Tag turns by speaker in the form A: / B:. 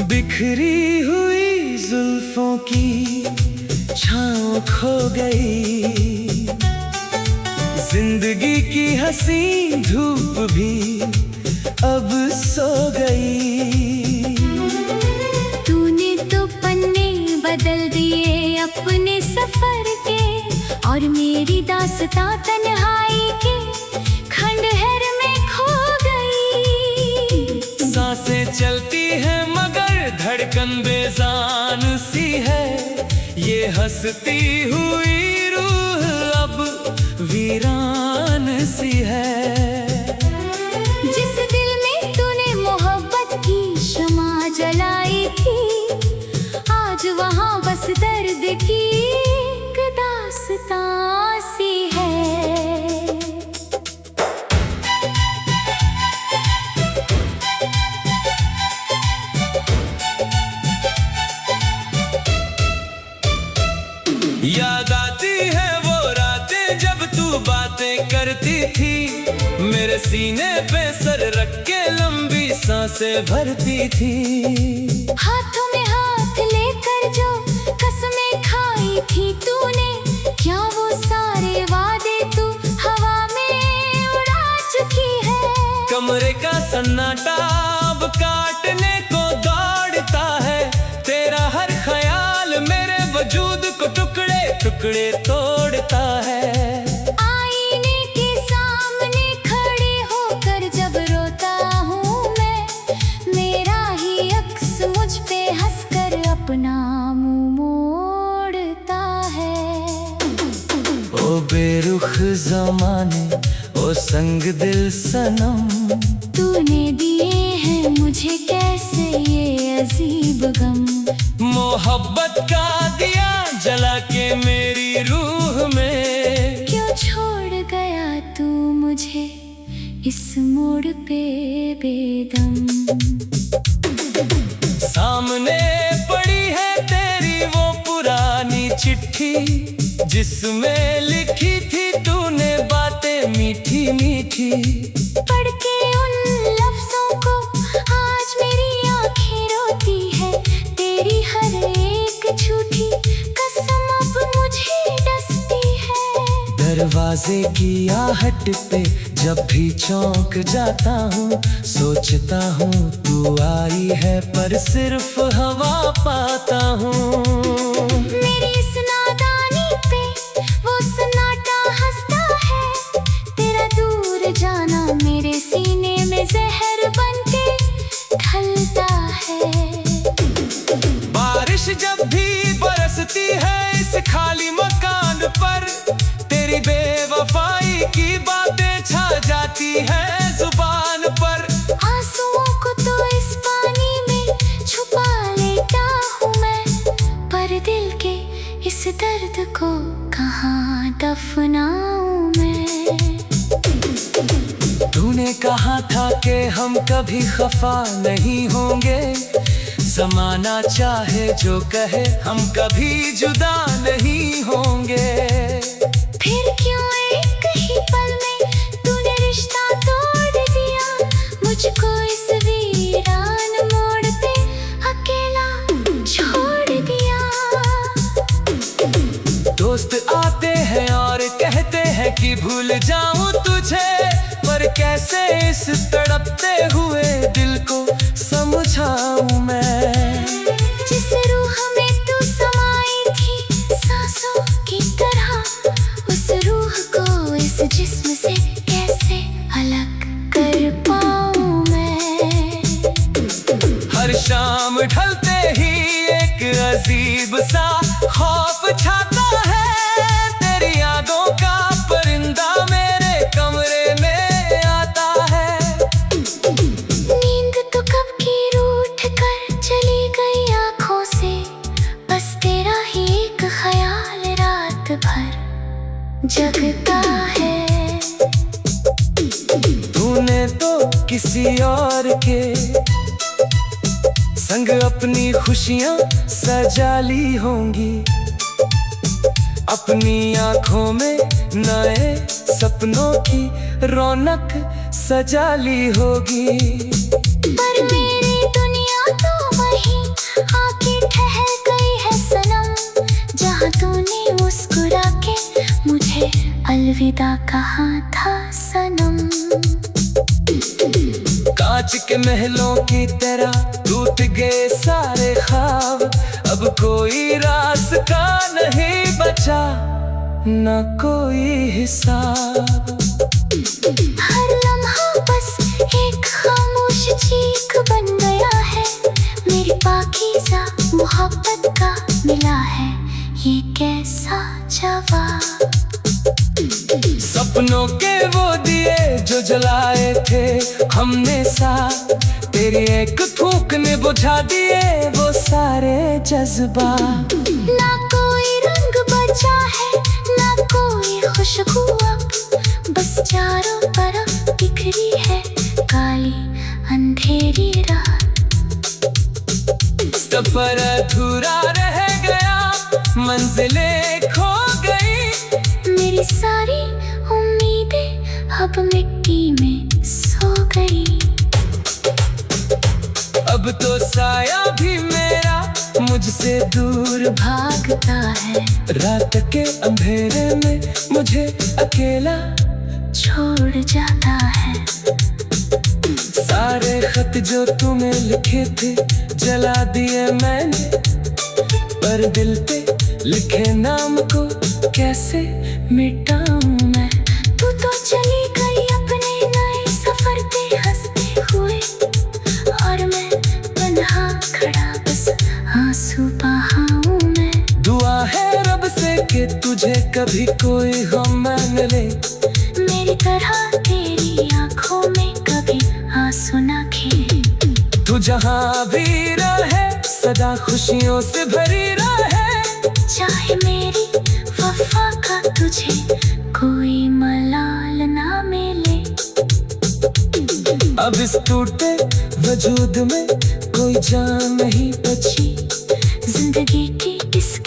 A: बिखरी हुई जुल्फों की छाँव खो गई, जिंदगी की हंसी धूप भी अब सो गई।
B: तूने तो पन्ने बदल दिए अपने सफर के, और मेरी दास्तां तन्हाई के खंडहर में खो गई।
A: सांसें चलती हैं मगर धड़कन बेजान सी है, ये हंसती हुई रूह अब वीरान सी है।
B: जिस दिल में तूने मोहब्बत की शमा जलाई थी, आज वहाँ बस दर्द की एक दास्तां सी है।
A: याद आती है वो रातें जब तू बातें करती थी, मेरे सीने पे सर रख के लंबी सांसें भरती थी।
B: हाथों में हाथ लेकर जो कसमें खाई थी तूने, क्या वो सारे वादे तू हवा में उड़ा चुकी है।
A: कमरे का सन्नाटा अब काटने को दौड़ता है, तेरा हर ख्याल मेरे वजूद को टुकड़े टुकड़े तोड़ता है।
B: आईने के सामने खड़े होकर जब रोता हूँ मैं, मेरा ही अक्स मुझ पे हंसकर अपना मुंह मोड़ता है।
A: ओ बेरुख ज़माने, ओ संग दिल सनम,
B: तूने दिए हैं मुझे कैसे ये अजीब गम।
A: मोहब्बत का दिया जला के मेरी रूह में,
B: क्यों छोड़ गया तू मुझे इस मोड़ पे बेदम।
A: सामने पड़ी है तेरी वो पुरानी चिट्ठी, जिसमें लिखी थी तूने बातें मीठी मीठी।
B: पढ़ के उन लफ्जों को आज मेरी आंखें रोती है, तेरी हर एक झूठी कसम अब मुझे डसती है।
A: दरवाजे की आहट पे जब भी चौंक जाता हूँ, सोचता हूँ तू आई है पर सिर्फ हवा पाता हूँ।
B: मेरी इस नादानी पे वो सन्नाटा हंसता है, तेरा दूर जाना मेरे सीने में जहर बनके ढलता है।
A: बारिश जब भी बरसती है इस खाली मकान पर, तेरी बेवफाई की बातें छा जाती है जुबान पर।
B: आंसुओं को तो इस पानी में छुपा लेता हूँ मैं, पर दिल के इस दर्द को कहाँ दफनाऊं मैं।
A: तूने कहा था कि हम कभी खफा नहीं होंगे, ज़माना चाहे जो कहे हम कभी जुदा नहीं होंगे।
B: फिर क्यों एक ही पल में तूने रिश्ता तोड़ दिया, मुझको इस वीरान मोड़ पे अकेला छोड़ दिया।
A: दोस्त आते हैं और कहते हैं कि भूल जाऊं तुझे, पर कैसे इस तड़पते हुए दिल को समझाऊं मैं।
B: जिस रूह में तू समाई थी सांसों की तरह, उस रूह को इस जिस्म से कैसे अलग कर पाऊं मैं।
A: हर शाम ढलते ही एक अजीब सा खौफ छाता है, तेरी यादों का परिंदा मेरे कमरे में आता है।
B: नींद तो कब की रूठ कर चली गई आंखों से, बस तेरा ही एक ख्याल रात भर जगता है।
A: तूने तो किसी और के संग अपनी खुशियां सजा ली होंगी, अपनी आंखों में नए सपनों की रौनक सजा ली होगी।
B: पर मेरी दुनिया तो वही अलविदा कहा था सनम।
A: कांच के महलों की तरह टूट गए सारे ख्वाब, अब कोई रास्ता नहीं बचा, न कोई हिसाब।
B: हर लम्हा बस एक खामोश चीख बन गया है, मेरी पाकीज़ा मोहब्बत का मिला है ये कैसा जवाब।
A: सपनों के वो दिए जो जलाए थे हमने साथ, तेरी एक थूक ने बुझा दिए वो सारे जज्बात।
B: ना कोई रंग बचा है, ना कोई खुशबू अब, बस चारों तरफ बिखरी है काली अंधेरी रात।
A: सफर अधूरा रह गया, मंजिलें खो गई,
B: मेरी सारी उम्मीदें अब मिट्टी में सो गई।
A: अब तो साया भी मेरा मुझसे दूर
B: भागता है,
A: रात के अंधेरे में मुझे अकेला
B: छोड़ जाता है।
A: सारे खत जो तूने लिखे थे जला दिए मैंने, पर दिल पे लिखे नाम को कैसे मिटाऊं मैं।
B: तू तो चली गई अपने नए सफर पे हंसते हुए, और मैं तन्हा खड़ा बस आंसू बहाऊं मैं।
A: दुआ है रब से कि तुझे कभी कोई गम न ले,
B: मेरी तरह तेरी आंखों में कभी आंसू न खिले।
A: तू जहाँ भी रहे सदा खुशियों से भरी रहे,
B: चाहे मेरी वफा का तुझे कोई मलाल ना मिले।
A: अब इस टूटे वजूद में कोई जान नहीं बची,
B: जिंदगी की इस